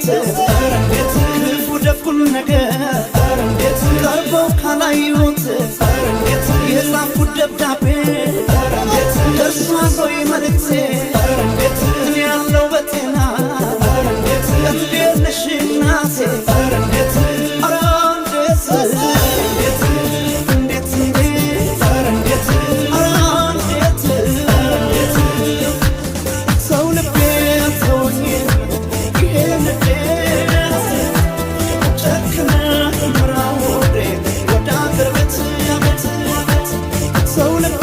ካላዩት ክፉ ደጉን ነገር ቀርበው ካላዩት የጻፍኩት ደብዳቤ ደርሷል ወይ መልእክቴ እኔ ያለው በጤና እንዴት ነሽ እናቴ ኧረ እንዴት So